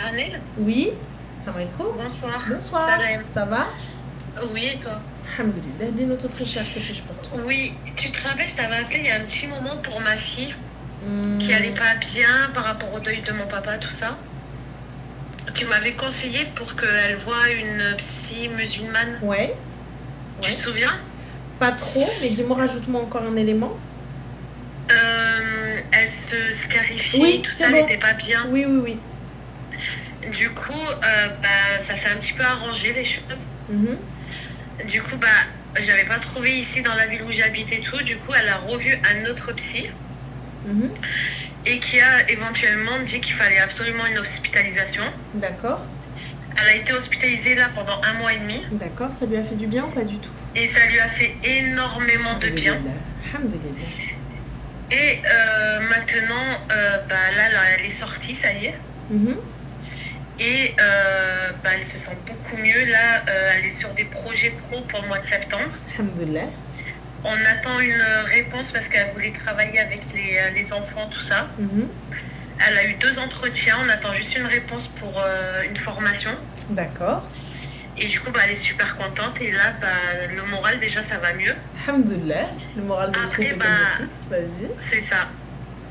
Hanel. Oui, salam alaikum. Bonsoir. Bonsoir, Salem. ça va? Oui, et toi? Alhamdulillah, dis-nous tout très cher, que puis-je pour toi? Oui, tu te rappelles, je t'avais appelé il y a un petit moment pour ma fille qui allait pas bien par rapport au deuil de mon papa, tout ça. Tu m'avais conseillé pour qu'elle voie une psy musulmane. Ouais, Tu ouais. te souviens? Pas trop, mais dis-moi, rajoute-moi encore un élément. Elle se scarifiait, Oui, tout c'est ça, bon. elle n'était pas bien. Oui, oui, oui. Du coup, ça s'est un petit peu arrangé les choses. Mhm. Du coup, j'avais pas trouvé ici dans la ville où j'habite et tout. Du coup, elle a revu un autre psy Mhm. et qui a éventuellement dit qu'il fallait absolument une hospitalisation. D'accord, Elle a été hospitalisée là pendant 1 mois et demi d'accord, ça lui a fait du bien ou pas du tout? et ça lui a fait énormément de bien. Alhamdulillah. Et maintenant, là, elle est sortie, ça y est. Mhm. Et elle se sent beaucoup mieux. Là, elle est sur des projets pro pour le mois de septembre. Alhamdulillah. On attend une réponse parce qu'elle voulait travailler avec les enfants, tout ça. Mhm. Elle a eu 2 entretiens. On attend juste une réponse pour une formation. D'accord. Et du coup, elle est super contente. Et là, le moral, déjà, ça va mieux. Alhamdulillah. Le moral de Après, troupe est comme le fixe, vas-y. C'est ça.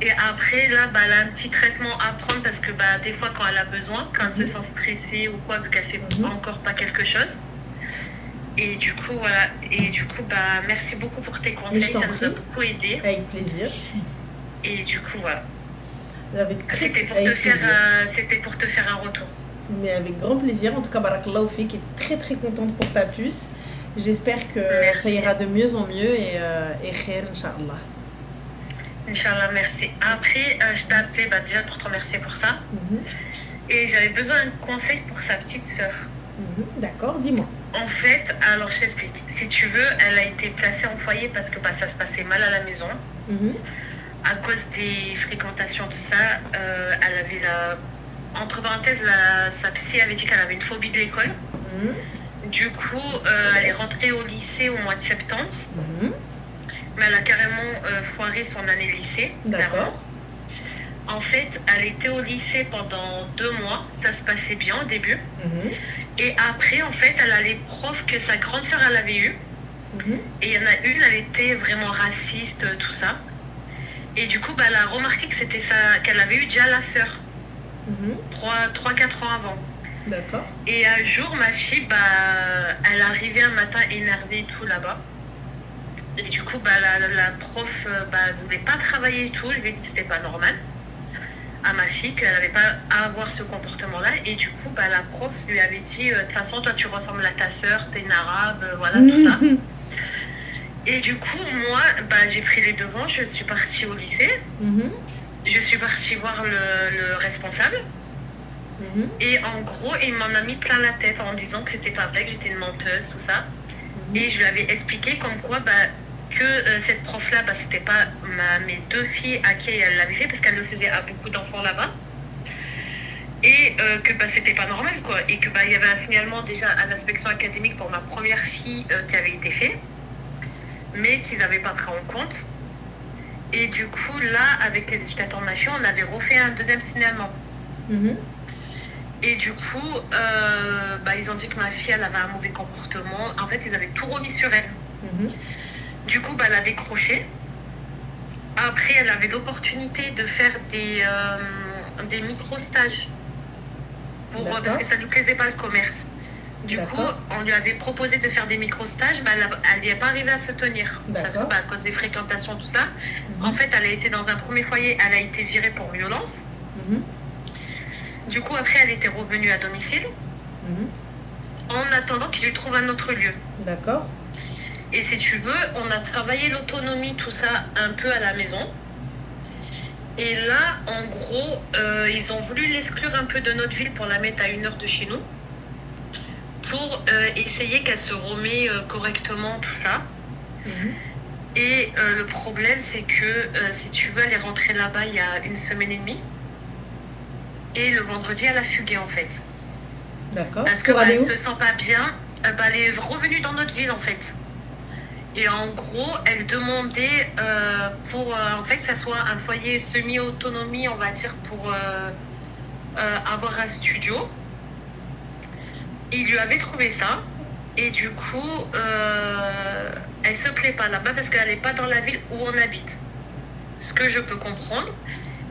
Et après, là, elle a un petit traitement à prendre parce que des fois, quand elle a besoin, quand elle se sent stressée ou quoi, vu qu'elle fait encore pas quelque chose. Et du coup, voilà. Et du coup, merci beaucoup pour tes conseils. je t'en Ça nous a prie. beaucoup aidé. Avec plaisir. Et du coup, voilà. C'était C'était pour te faire un retour. Mais avec grand plaisir. En tout cas, barakallahu fik, est très très contente pour ta puce. J'espère que ça ira de mieux en mieux et khair, Inch'Allah. Inch'Allah, merci. Après, je t'ai appelé déjà pour te remercier pour ça. Et j'avais besoin d'un conseil pour sa petite sœur. D'accord, dis-moi. En fait, alors je t'explique. Si tu veux, elle a été placée en foyer parce que ça se passait mal à la maison. À cause des fréquentations, tout ça, elle avait entre parenthèses, sa psy avait dit qu'elle avait une phobie de l'école. Du coup, elle est rentrée au lycée au mois de septembre. Mais elle a carrément foiré son année lycée. D'accord. En fait, elle était au lycée pendant 2 mois. Ça se passait bien au début. Et après, en fait, elle a les profs que sa grande sœur elle avait eu. Et il y en a une, elle était vraiment raciste, tout ça. Et du coup, elle a remarqué que c'était ça, qu'elle avait eu déjà la sœur. 3-4 ans avant. D'accord. Et un jour, ma fille, elle arrivait un matin énervée et tout là-bas. Et du coup, la prof, elle voulait pas travailler et tout. Je lui ai dit que c'était pas normal à ma fille, qu'elle n'avait pas à avoir ce comportement-là. Et du coup, la prof lui avait dit, de toute façon, toi, tu ressembles à ta sœur, t'es une arabe, voilà, tout ça. Et du coup, moi, j'ai pris les devants, je suis partie au lycée. Je suis partie voir le responsable. Et en gros, il m'en a mis plein la tête en disant que c'était pas vrai, que j'étais une menteuse, tout ça. Et je lui avais expliqué comme quoi que cette prof-là, c'était pas mes 2 filles à qui elle l'avait fait, parce qu'elle le faisait à beaucoup d'enfants là-bas. Et que c'était pas normal, quoi. Et que il y avait un signalement déjà à l'inspection académique pour ma première fille qui avait été fait, mais qu'ils n'avaient pas pris en compte. Et du coup, là, avec les éducateurs de ma fille, on avait refait un 2e signalement. Et du coup, ils ont dit que ma fille, elle avait un mauvais comportement. En fait, ils avaient tout remis sur elle. Du coup, elle a décroché. Après, elle avait l'opportunité de faire des micro-stages. Parce que ça ne lui plaisait pas le commerce. Du coup, on lui avait proposé de faire des micro-stages, elle n'y est pas arrivée à se tenir. Parce que, à cause des fréquentations, tout ça. En fait, elle a été dans un premier foyer, elle a été virée pour violence. Du coup, après, elle était revenue à domicile. En attendant qu'il lui trouve un autre lieu. D'accord. Et si tu veux, on a travaillé l'autonomie, tout ça, un peu à la maison. Et là, en gros, ils ont voulu l'exclure un peu de notre ville pour la mettre à 1 heure de chez nous. Pour essayer qu'elle se remet correctement, tout ça. Et le problème, c'est que, si tu veux, elle est rentrée là-bas il y a 1 semaine et demie. Et le vendredi, elle a fugué, en fait. D'accord. Parce qu'elle se sent pas bien. Elle est revenue dans notre ville, en fait. Et en gros, elle demandait en fait, que ça soit un foyer semi-autonomie, on va dire, pour avoir un studio. Il lui avait trouvé ça. Et du coup, elle se plaît pas là-bas parce qu'elle n'est pas dans la ville où on habite. Ce que je peux comprendre.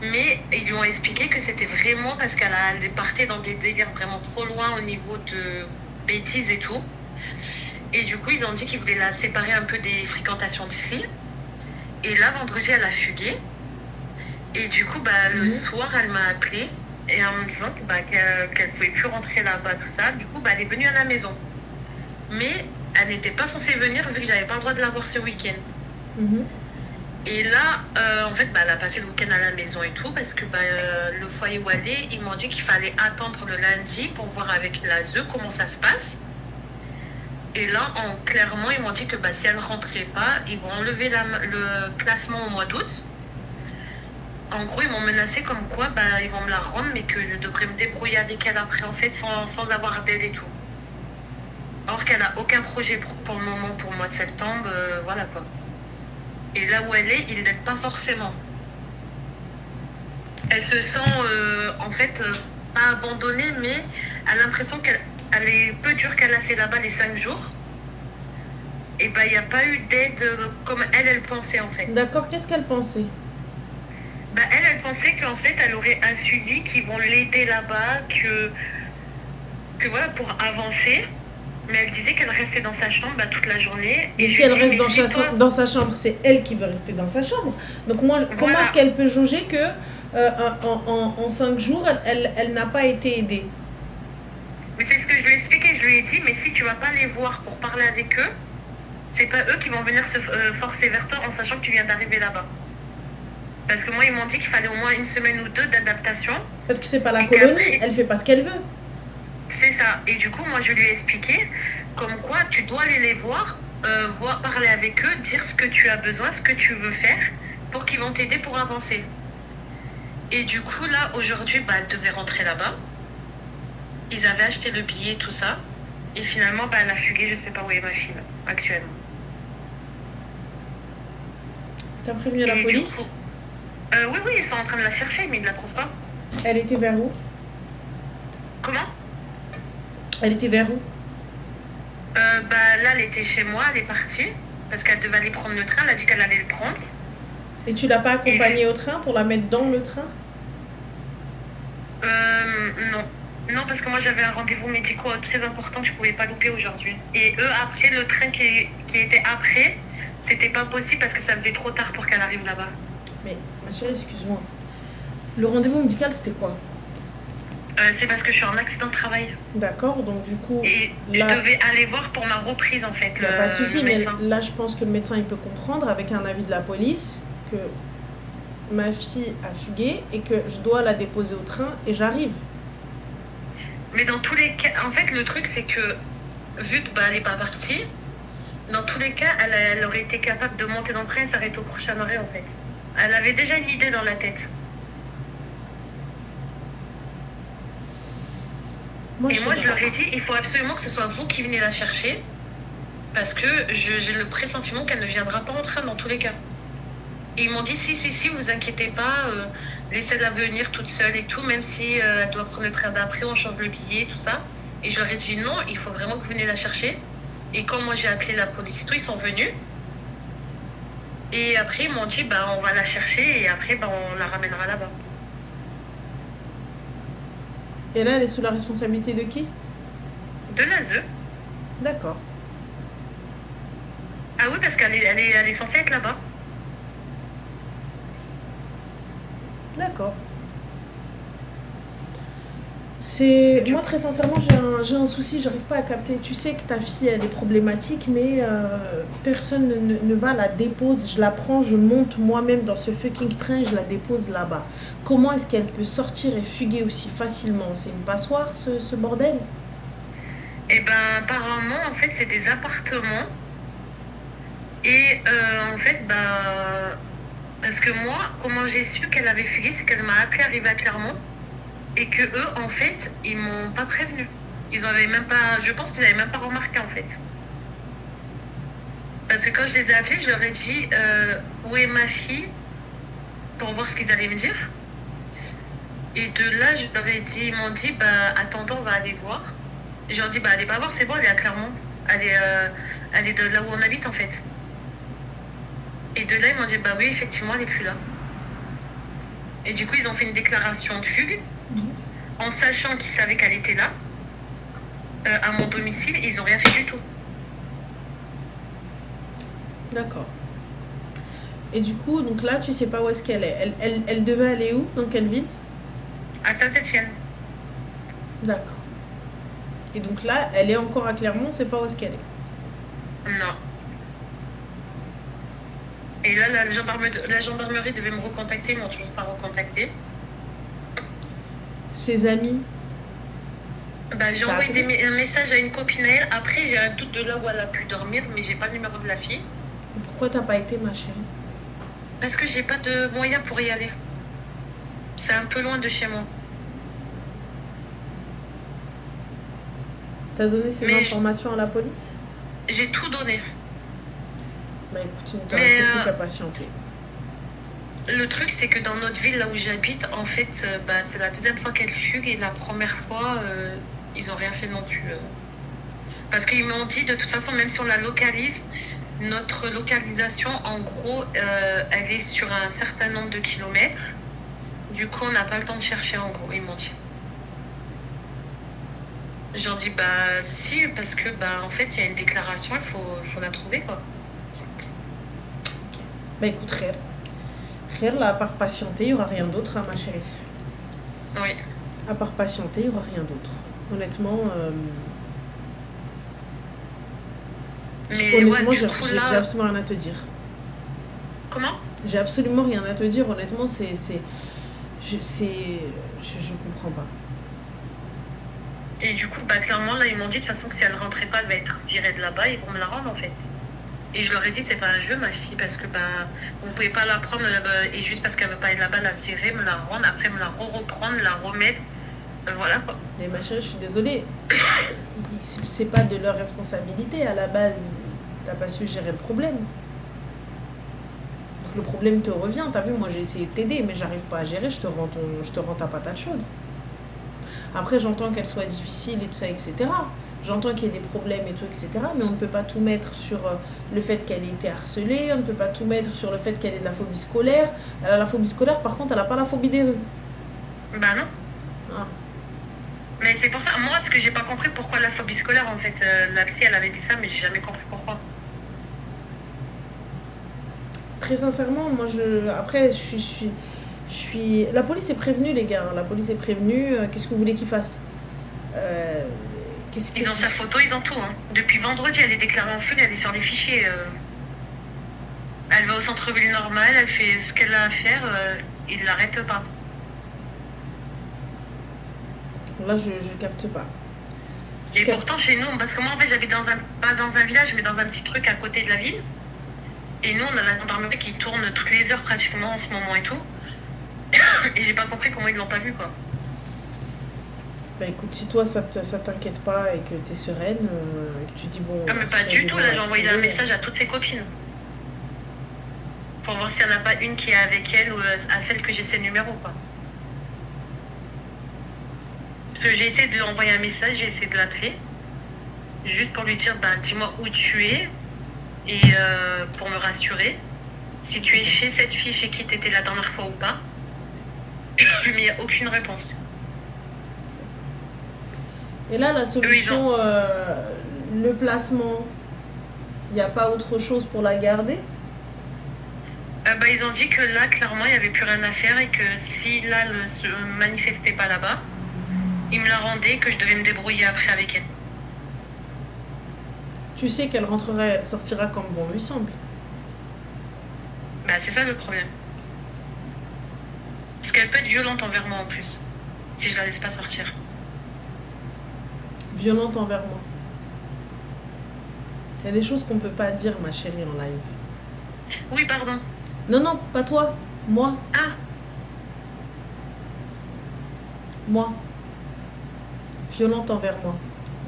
Mais ils lui ont expliqué que c'était vraiment parce qu'elle partait dans des délires vraiment trop loin au niveau de bêtises et tout. Et du coup, ils ont dit qu'ils voulaient la séparer un peu des fréquentations d'ici. Et là, vendredi, elle a fugué. Et du coup, le soir, elle m'a appelée et en me disant qu'elle ne pouvait plus rentrer là-bas, tout ça. Du coup, elle est venue à la maison. Mais elle n'était pas censée venir vu que j'avais pas le droit de la voir ce week-end. Et là, en fait, elle a passé le week-end à la maison et tout parce que le foyer où elle est, ils m'ont dit qu'il fallait attendre le lundi pour voir avec la ZE comment ça se passe. Et là, clairement, ils m'ont dit que si elle ne rentrait pas, ils vont enlever le classement au mois d'août. En gros, ils m'ont menacé comme quoi ils vont me la rendre, mais que je devrais me débrouiller avec elle après, en fait, sans avoir d'aide et tout. Or qu'elle n'a aucun projet pour le moment, pour le mois de septembre, voilà quoi. Et là où elle est, il n'aide pas forcément. Elle se sent, en fait, pas abandonnée, mais elle a l'impression qu'elle est peu dure qu'elle a fait là-bas les 5 jours. Et il n'y a pas eu d'aide comme elle pensait, en fait. D'accord, qu'est-ce qu'elle pensait? Elle pensait qu'en fait, elle aurait un suivi qui vont l'aider là-bas, que voilà, pour avancer. Mais elle disait qu'elle restait dans sa chambre toute la journée. Et si elle reste dans sa chambre, c'est elle qui veut rester dans sa chambre. Donc comment est-ce qu'elle peut jauger que en 5 jours, elle n'a pas été aidée? Mais c'est ce que je lui ai expliqué. Je lui ai dit, mais si tu vas pas les voir pour parler avec eux, c'est pas eux qui vont venir se forcer vers toi en sachant que tu viens d'arriver là-bas. Parce que moi, ils m'ont dit qu'il fallait au moins 1 semaine ou 2 d'adaptation. Parce que c'est pas la colonie, elle fait pas ce qu'elle veut. C'est ça. Et du coup, moi, je lui ai expliqué comme quoi tu dois aller les voir, parler avec eux, dire ce que tu as besoin, ce que tu veux faire, pour qu'ils vont t'aider pour avancer. Et du coup, là, aujourd'hui, elle devait rentrer là-bas. Ils avaient acheté le billet, tout ça. Et finalement, elle a fugué, je sais pas où est ma fille, actuellement. T'as prévenu la police? Coup, oui, ils sont en train de la chercher, mais ils ne la trouvent pas. Elle était vers où? Comment? Elle était vers où? Là, elle était chez moi, elle est partie. Parce qu'elle devait aller prendre le train, elle a dit qu'elle allait le prendre. Et tu l'as pas accompagnée au train pour la mettre dans le train? Non. Non, parce que moi, j'avais un rendez-vous médical très important que je ne pouvais pas louper aujourd'hui. Et eux, après, le train qui était après, c'était pas possible parce que ça faisait trop tard pour qu'elle arrive là-bas. Mais, ma chérie, excuse-moi. Le rendez-vous médical, c'était quoi? C'est parce que je suis en accident de travail. D'accord, donc du coup... Et là, je devais aller voir pour ma reprise, en fait. Il n'y a pas de souci, mais là, je pense que le médecin, il peut comprendre, avec un avis de la police, que ma fille a fugué et que je dois la déposer au train et j'arrive. Mais dans tous les cas, en fait, le truc, c'est que, vu qu'elle n'est pas partie, dans tous les cas, elle aurait été capable de monter dans le train et s'arrêter au prochain arrêt, en fait. Elle avait déjà une idée dans la tête. Moi, je leur ai dit, il faut absolument que ce soit vous qui venez la chercher, parce que j'ai le pressentiment qu'elle ne viendra pas en train dans tous les cas. Et ils m'ont dit, si, vous inquiétez pas, laissez-la venir toute seule et tout, même si elle doit prendre le train d'après, on change le billet, tout ça. Et je leur ai dit, non, il faut vraiment que vous venez la chercher. Et quand moi j'ai appelé la police, ils sont venus. Et après, ils m'ont dit, on va la chercher et après, on la ramènera là-bas. Et là, elle est sous la responsabilité de qui? De la ZE. D'accord. Ah oui, parce qu'elle est censée être là-bas. D'accord. Moi, très sincèrement, j'ai un souci, j'arrive pas à capter. Tu sais que ta fille, elle est problématique, mais personne ne va la déposer. Je la prends, je monte moi-même dans ce fucking train, je la dépose là-bas. Comment est-ce qu'elle peut sortir et fuguer aussi facilement? C'est une passoire, ce bordel? Eh apparemment, en fait, c'est des appartements. Et en fait, parce que moi, comment j'ai su qu'elle avait fugué, c'est qu'elle m'a appelé arrivée à Clermont. Et que eux, en fait, ils m'ont pas prévenu. Ils avaient même pas, je pense qu'ils n'avaient même pas remarqué, en fait. Parce que quand je les ai appelés, je leur ai dit où est ma fille pour voir ce qu'ils allaient me dire. Et de là, je leur ai dit, ils m'ont dit, bah, attends, on va aller voir. Je leur ai dit, bah, allez pas voir, c'est bon, elle est à Clermont. Elle est de là où on habite, en fait. Et de là, ils m'ont dit, bah oui, effectivement, elle est plus là. Et du coup, ils ont fait une déclaration de fugue, en sachant qu'ils savaient qu'elle était là, à mon domicile, et ils ont rien fait du tout. D'accord. Et du coup, donc là, tu sais pas où est-ce qu'elle est. Elle devait aller où? Dans quelle ville? À Saint-Étienne. D'accord. Et donc là, elle est encore à Clermont, on sait pas où est-ce qu'elle est. Non. Et là, la gendarmerie devait me recontacter, ils m'ont toujours pas recontacté. Ses amis? Bah, j'ai T'as envoyé appelé? un message à une copine à elle. Après, j'ai un doute de là où elle a pu dormir, mais j'ai pas le numéro de la fille. Pourquoi t'as pas été, ma chérie? Parce que j'ai pas de moyens pour y aller. C'est un peu loin de chez moi. T'as donné ces Mais informations à la police? j'ai tout donné. Bah écoute, il ne te Mais restait plus qu'à patienter. le truc, c'est que dans notre ville, là où j'habite, en fait, bah, c'est la deuxième fois qu'elle fugue et la première fois, ils ont rien fait non plus. Parce qu'ils m'ont dit, de toute façon, même si on la localise, notre localisation, en gros, elle est sur un certain nombre de kilomètres. Du coup, on n'a pas le temps de chercher, en gros, ils m'ont dit. Je leur dis, bah si, parce que, bah, en fait, il y a une déclaration, il faut la trouver, quoi. Bah écoute, Khair, là, à part patienter, il n'y aura rien d'autre, hein, ma chérie. Oui. À part patienter, il n'y aura rien d'autre. Honnêtement, Mais ouais, du j'ai coup, j'ai là, absolument rien à te dire. comment? J'ai absolument rien à te dire, honnêtement, je comprends pas. Et du coup, bah, clairement, là, ils m'ont dit, de toute façon, que si elle rentrait pas, elle va être virée de là-bas, ils vont me la rendre, en fait. Et je leur ai dit, c'est pas un jeu, ma fille, parce que, bah, vous pouvez pas la prendre, et juste parce qu'elle veut pas être là-bas, la virer, me la rendre, après me la reprendre, la remettre. Voilà, quoi. Mais ma chérie, je suis désolée. C'est pas de leur responsabilité. À la base, t'as pas su gérer le problème. Donc le problème te revient. T'as vu, moi j'ai essayé de t'aider, mais j'arrive pas à gérer. Je te rends ta patate chaude. Après, j'entends qu'elle soit difficile et tout ça, etc. J'entends qu'il y ait des problèmes et tout, etc. Mais on ne peut pas tout mettre sur le fait qu'elle ait été harcelée. On ne peut pas tout mettre sur le fait qu'elle ait de la phobie scolaire. Elle a la phobie scolaire, par contre, elle n'a pas la phobie des rues. Bah non. Ah. Mais c'est pour ça, moi, ce que j'ai pas compris, pourquoi la phobie scolaire, en fait, la psy, elle avait dit ça, mais j'ai jamais compris pourquoi. Très sincèrement, moi, après, la police est prévenue, les gars. La police est prévenue. Qu'est-ce que vous voulez qu'ils fassent? Ils ont sa photo, ils ont tout. Hein. Depuis vendredi, elle est déclarée en fugue, elle est sur les fichiers. Elle va au centre-ville normal, elle fait ce qu'elle a à faire, ils ne l'arrêtent pas. Là, je capte pas. Et pourtant, chez nous, parce que moi, en fait, j'habite pas dans un village, mais dans un petit truc à côté de la ville. Et nous, on a la gendarmerie qui tourne toutes les heures pratiquement en ce moment et tout. Et j'ai pas compris comment ils l'ont pas vu, quoi. Bah écoute, si toi ça t'inquiète pas et que t'es sereine, et que tu dis bon. Ah, mais pas du tout, là, j'ai envoyé un message à toutes ses copines. Pour voir s'il n'y en a pas une qui est avec elle ou à celle que j'ai ses numéros, quoi. Parce que j'ai essayé de lui envoyer un message, j'ai essayé de l'appeler. Juste pour lui dire, bah, dis-moi où tu es. Et pour me rassurer. Si tu es chez cette fille chez qui tu étais la dernière fois ou pas. Mais il n'y a aucune réponse. Et là, la solution, le placement, il n'y a pas autre chose pour la garder? Bah, ils ont dit que là, clairement, il n'y avait plus rien à faire et que si là, elle ne se manifestait pas là-bas, ils me la rendaient, que je devais me débrouiller après avec elle. Tu sais qu'elle rentrerait, elle sortira comme bon lui semble. Bah, c'est ça le problème. Parce qu'elle peut être violente envers moi en plus, si je la laisse pas sortir. Violente envers moi. Il y a des choses qu'on peut pas dire, ma chérie, en live. Oui, pardon. Non, pas toi. Moi. Ah, Moi. Violente envers moi.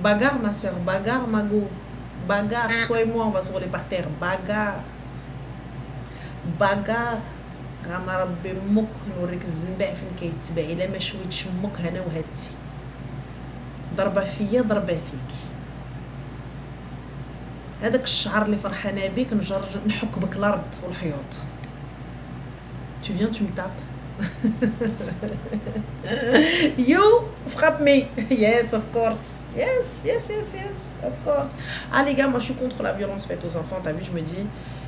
Bagarre, ma soeur. Bagarre, ma go. Bagarre. Toi et moi, on va se rouler par terre. Bagarre. Bagarre. غنربي امك نوريك الزنبع فين كيتباع الا ما شويتش امك هنا وهاتي ضربه فيا ضربه فيك هذاك الشعر اللي فرحانه بك نحك بك الارض والحيوط tu viens tu me tapes you frappe me yes of course yes of course les gars moi je suis contre la violence faite aux enfants t'as vu je me dis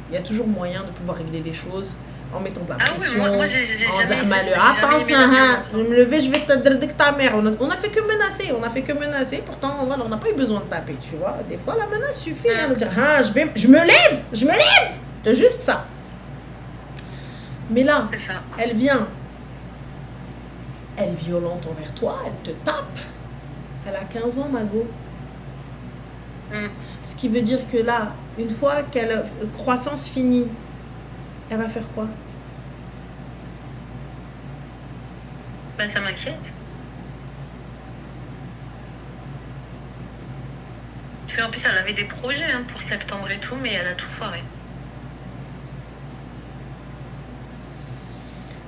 il y a toujours moyen de pouvoir régler les choses en mettant de la pression moi j'ai jamais attention je vais me lever je vais te dire ta mère on a fait que menacer pourtant voilà on n'a pas eu besoin de taper tu vois des fois la menace suffit de dire je me lève c'est juste ça. Mais là, elle vient, elle est violente envers toi, elle te tape. Elle a 15 ans, Mago. Ce qui veut dire que là, une fois qu'elle a croissance finie, elle va faire quoi? Ben, ça m'inquiète. Parce qu'en plus, elle avait des projets pour septembre et tout, mais elle a tout foiré.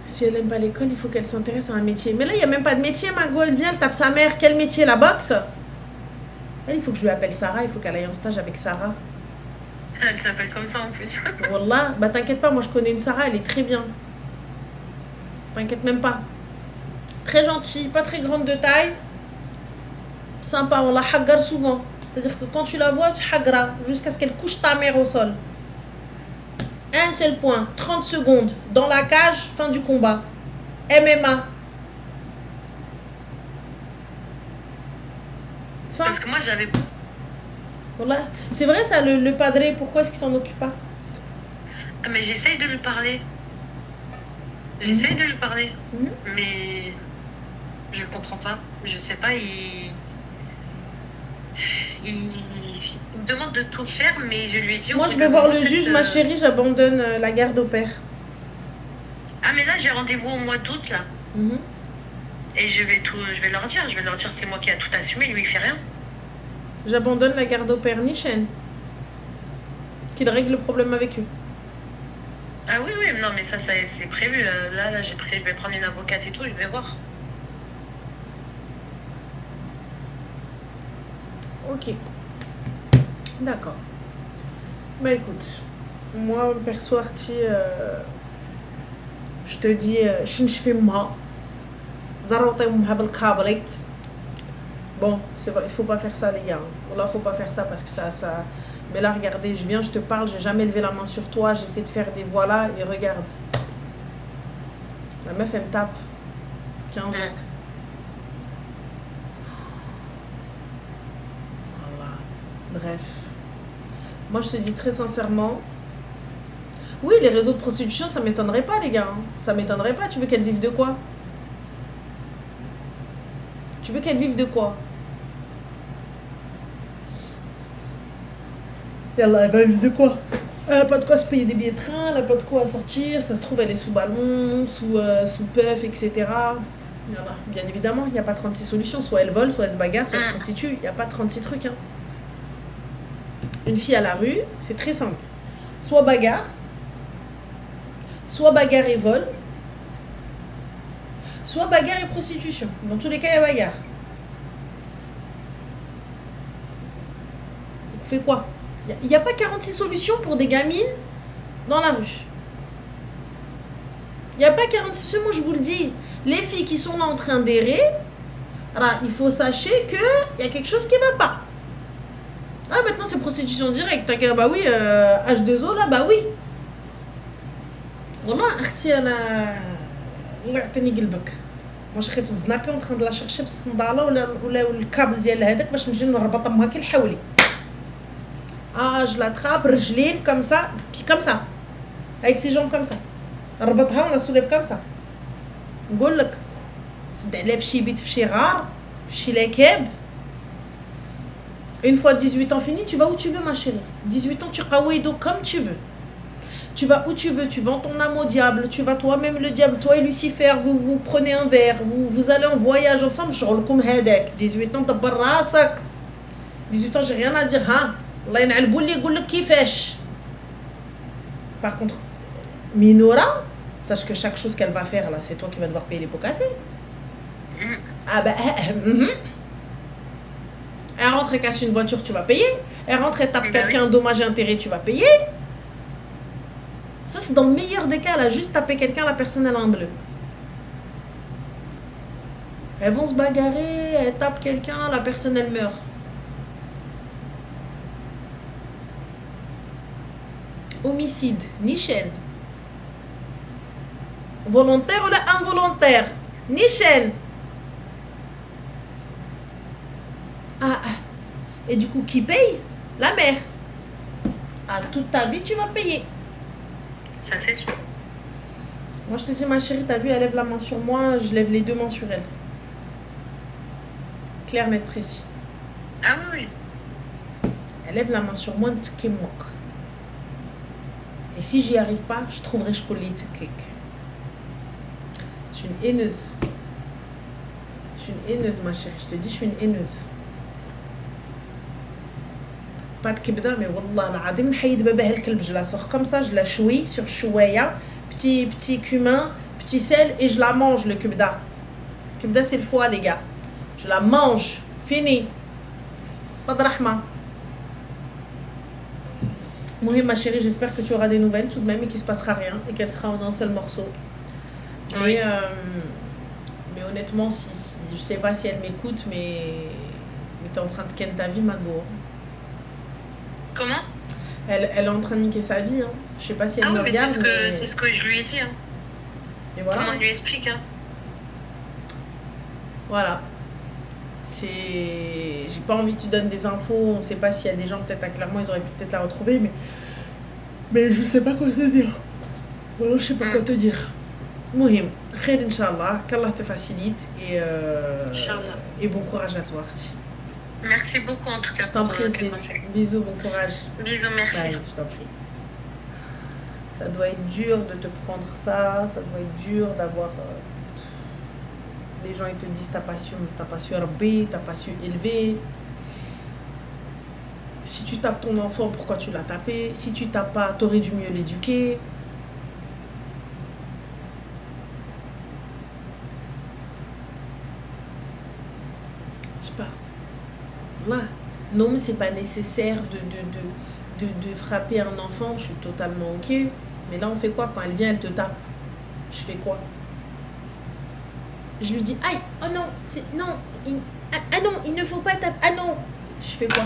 Si elle n'aime pas l'école, il faut qu'elle s'intéresse à un métier. Mais là, il n'y a même pas de métier, Mago. Elle vient, elle tape sa mère. Quel métier? La boxe? Elle, il faut que je lui appelle Sarah. Il faut qu'elle aille en stage avec Sarah. Elle s'appelle comme ça en plus. Wallah, bah t'inquiète pas, moi je connais une Sarah, elle est très bien. T'inquiète même pas. Très gentille, pas très grande de taille. Sympa, on la haggar souvent. C'est-à-dire que quand tu la vois, tu hagras jusqu'à ce qu'elle couche ta mère au sol. Un seul point, 30 secondes, dans la cage, fin du combat. MMA. Fin. Parce que moi j'avais... Voilà. C'est vrai ça, le padré, pourquoi est-ce qu'il s'en occupe pas? Mais j'essaye de lui parler. Mais je comprends pas. Je sais pas, il me demande de tout faire, mais je lui ai dit... Moi, je vais voir le juge, ma chérie, j'abandonne la garde au père. Ah, mais là, j'ai rendez-vous au mois d'août, là. Et je vais leur dire, c'est moi qui a tout assumé, lui, il fait rien. J'abandonne la garde au père, Nichen. Qu'il règle le problème avec eux. Ah oui, non, mais ça c'est prévu. Là, je vais prendre une avocate et tout, je vais voir. Ok. D'accord. Bah écoute, moi, perso, Arti, je te dis, je fais moi. Bon, c'est vrai, il faut pas faire ça, les gars. Là, faut pas faire ça parce que ça... Mais là, regardez, je viens, je te parle, j'ai jamais levé la main sur toi, j'essaie de faire des voilà, et regarde. La meuf, elle me tape. 15 ans. Voilà. Bref. Moi, je te dis très sincèrement, oui, les réseaux de prostitution, ça m'étonnerait pas, les gars. Ça m'étonnerait pas. Tu veux qu'elle vive de quoi? Tu veux qu'elle vive de quoi? Yallah, elle va vivre de quoi? Elle n'a pas de quoi se payer des billets de train, elle n'a pas de quoi sortir, ça se trouve elle est sous ballon, sous puff, etc. Yallah. Bien évidemment, il n'y a pas 36 solutions, soit elle vole, soit elle se bagarre, soit elle se prostitue, il n'y a pas 36 trucs. Une fille à la rue, c'est très simple. Soit bagarre et vol, soit bagarre et prostitution. Dans tous les cas, il y a bagarre. On fait quoi? Il n'y a pas 46 solutions pour des gamines dans la rue. Il n'y a pas 46 solutions, moi je vous le dis. Les filles qui sont là en train d'errer, il faut sachez qu'il y a quelque chose qui ne va pas. Ah, maintenant c'est prostitution directe. Bah oui, H2O là, bah oui. Wallah, أختي أنا الله يعطيني قلبك. واش خايف الزناقي ونتخن لا شيرشي بالصنداله ولا الكابل ديال هذاك باش نجي نربط امها كي الحولي. Je l'attrape, رجلين comme ça, puis comme ça. Avec ses jambes comme ça. نربطها ولا سوليف comme ça. نقول لك سد عليها في شي بيت في شي غار في شي لكاب. Une fois 18 ans fini, tu vas où tu veux ma chérie. 18 ans tu qawaido comme tu veux. Tu vas où tu veux, tu vends ton âme au diable, tu vas toi-même le diable, toi et Lucifer, vous prenez un verre, vous allez en voyage ensemble, شغلكم هذاك. 18 ans دبر راسك. 18 ans j'ai rien à dire, hein. الله ينعلبوا اللي يقول لك كيفاش. Par contre, Minora, Sache que chaque chose qu'elle va faire, là, c'est toi qui vas devoir payer les pots cassés. Mhm. Ah ben, elle rentre et casse une voiture, tu vas payer. Elle rentre et tape Ben quelqu'un, dommage et intérêt, tu vas payer. Ça, c'est dans le meilleur des cas. Elle a juste tapé quelqu'un, la personne, elle est en bleu. Elles vont se bagarrer, elles tapent quelqu'un, la personne, elle meurt. Homicide, ni chaîne. Volontaire ou là, involontaire, ni chaîne. Ah, et du coup, qui paye? La mère. Ah, toute ta vie, tu vas payer. Ça, c'est sûr. Moi, je te dis, ma chérie, t'as vu, elle lève la main sur moi, je lève les deux mains sur elle. Clair, net, précis. Ah oui, oui. Elle lève la main sur moi, t'kemok. Et si j'y arrive pas, je trouverai je colle cake. Je suis une haineuse. Je suis une haineuse, ma chérie. Je te dis, je suis une haineuse. Pas de kibda, mais wallah, la adim n'haïd bébé el kelb. Je la sors comme ça, je la chouille sur chouaya. Petit cumin, petit sel, et je la mange, le kibda. Le kibda, c'est le foie, les gars. Je la mange. Fini. Pas de rahma. Moi, ma chérie, j'espère que tu auras des nouvelles tout de même et qu'il ne se passera rien et qu'elle sera en un seul morceau. Oui. Mais honnêtement, si, je ne sais pas si elle m'écoute, mais tu es en train de ken ta vie, Mago. Comment? Elle est en train de niquer sa vie. Hein. Je ne sais pas si elle me mais regarde. c'est ce que je lui ai dit. Hein. Et voilà. Tout le monde lui explique. Hein. Voilà. J'ai pas envie que tu donnes des infos. On ne sait pas s'il y a des gens, peut-être à Clermont, ils auraient pu peut-être la retrouver, mais je ne sais pas quoi te dire. Voilà, je sais pas quoi te dire. Mohim, khair Inch'Allah, qu'Allah te facilite et bon courage à toi. Merci beaucoup en tout cas. Je t'en prie, bisous, bon courage. Bisous, merci. Bye, je t'en prie. Ça doit être dur de te prendre ça doit être dur d'avoir... les gens ils te disent t'as pas su rabbi, t'as pas su élever. Si tu tapes ton enfant, pourquoi tu l'as tapé? Si tu tapes pas, t'aurais dû mieux l'éduquer. Je sais pas. Là, non, mais c'est pas nécessaire de frapper un enfant. Je suis totalement ok. Mais là, on fait quoi quand elle vient, elle te tape? Je fais quoi? Je lui dis, aïe, oh non, non, ah non, il ne faut pas taper, ah non. Je fais quoi?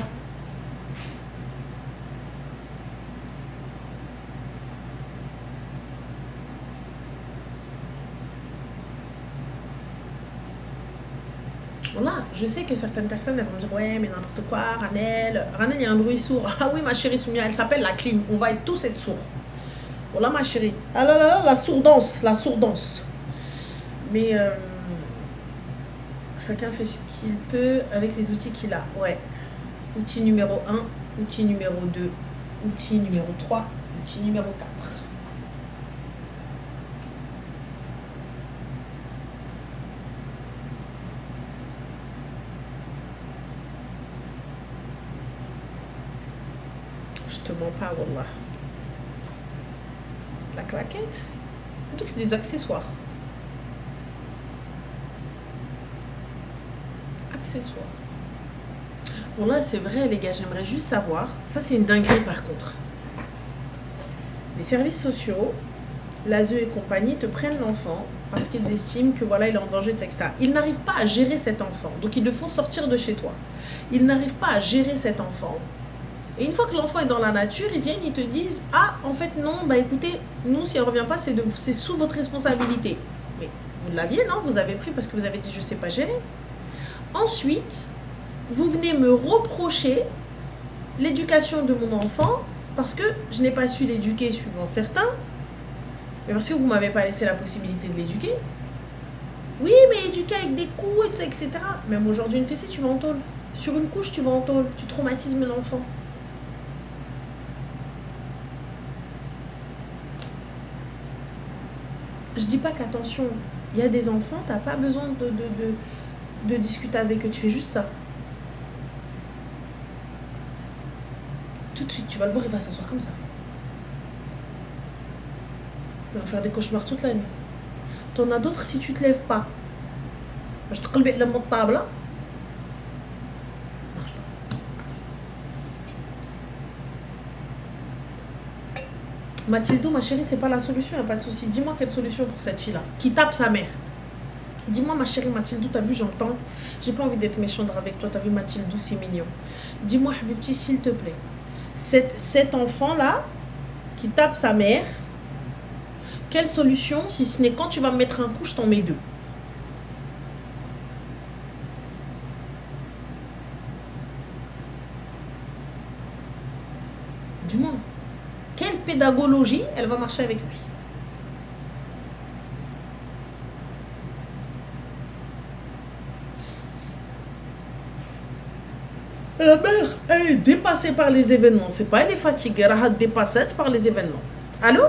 Voilà, je sais que certaines personnes elles vont me dire ouais mais n'importe quoi, Ranel, il y a un bruit sourd. Ah oui ma chérie Soumia, elle s'appelle la clim, on va tous être sourds. Voilà ma chérie. Ah là là, la sourdance. Mais chacun fait ce qu'il peut avec les outils qu'il a. Ouais. Outil numéro 1, outil numéro 2, outil numéro 3, outil numéro 4. Je te mens pas, wallah. La claquette, donc c'est des accessoires. Bon là c'est vrai les gars, j'aimerais juste savoir, ça c'est une dinguerie par contre. Les services sociaux, l'ASE et compagnie te prennent l'enfant parce qu'ils estiment que voilà il est en danger, etc. Ils n'arrivent pas à gérer cet enfant, donc ils le font sortir de chez toi. Ils n'arrivent pas à gérer cet enfant. Et une fois que l'enfant est dans la nature, ils viennent, ils te disent « Ah, en fait, non, bah écoutez, nous, si elle ne revient pas, c'est sous votre responsabilité. » Mais vous l'aviez, non? Vous avez pris parce que vous avez dit « Je ne sais pas gérer. » Ensuite, vous venez me reprocher l'éducation de mon enfant parce que je n'ai pas su l'éduquer suivant certains, mais parce que vous ne m'avez pas laissé la possibilité de l'éduquer. Oui, mais éduquer avec des coups, etc. Même aujourd'hui, une fessée, tu vas en tôle. Sur une couche, tu vas en tôle. Tu traumatises l'enfant. Je dis pas qu'attention, il y a des enfants, tu n'as pas besoin de discuter avec eux, tu fais juste ça. Tout de suite, tu vas le voir, il va s'asseoir comme ça. Il va faire des cauchemars toute la nuit. T'en as d'autres si tu te lèves pas. Je te قلبي على table. Marche pas. Mathildo, ma chérie, c'est pas la solution, y a pas de souci. Dis-moi quelle solution pour cette fille-là qui tape sa mère. Dis-moi, ma chérie Mathildo, t'as vu, j'entends. J'ai pas envie d'être méchante avec toi. T'as vu, Mathildo, c'est mignon. Dis-moi, Habibti, s'il te plaît. Cet enfant-là qui tape sa mère, quelle solution, si ce n'est quand tu vas me mettre un coup, je t'en mets deux. Dis-moi, quelle pédagogie elle va marcher avec lui? La mère, elle est dépassée par les événements. C'est pas elle est fatiguée, elle est dépassée par les événements. Allô?